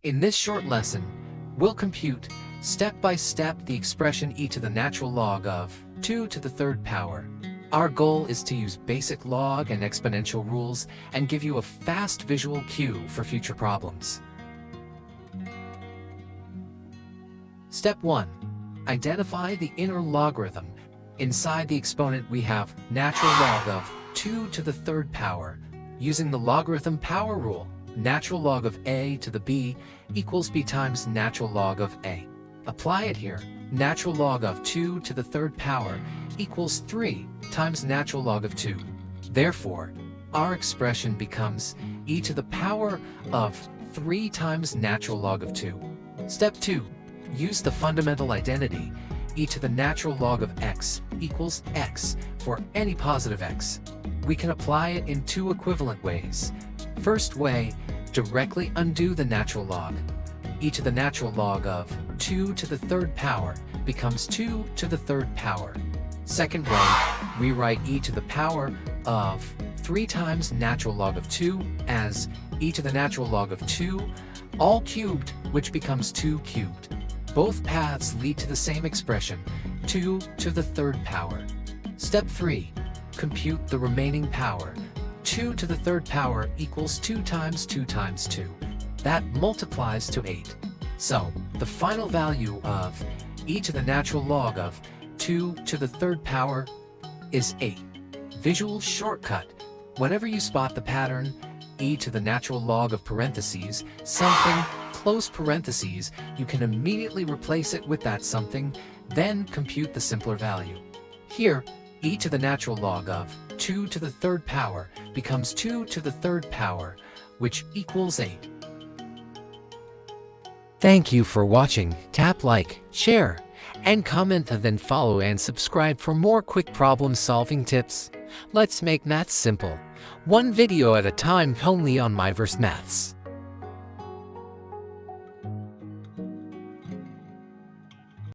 In this short lesson, we'll compute step by step the expression e to the natural log of 2 to the third power. Our goal is to use basic log and exponential rules and give you a fast visual cue for future problems. Step 1. Identify the inner logarithm. Inside the exponent we have natural log of 2 to the third power. Using the logarithm power rule, natural log of a to the b equals b times natural log of a. Apply it here. Natural log of 2 to the third power equals 3 times natural log of 2. Therefore, our expression becomes e to the power of 3 times natural log of 2. Step 2. Use the fundamental identity e to the natural log of x equals x for any positive x. We can apply it in two equivalent ways. First way, directly undo the natural log. E to the natural log of 2 to the third power becomes 2 to the third power. Second way, rewrite e to the power of 3 times natural log of 2 as e to the natural log of 2, all cubed, which becomes 2 cubed. Both paths lead to the same expression, 2 to the third power. Step 3. Compute the remaining power. 2 to the third power equals 2 times 2 times 2. That multiplies to 8. So, the final value of e to the natural log of 2 to the third power is 8. Visual shortcut. Whenever you spot the pattern, e to the natural log of parentheses, something, close parentheses, you can immediately replace it with that something, then compute the simpler value. Here, e to the natural log of 2 to the third power becomes 2 to the third power, which equals 8. Thank you for watching. Tap like, share, and comment, and then follow and subscribe for more quick problem-solving tips. Let's make maths simple. One video at a time only on Myverse Maths.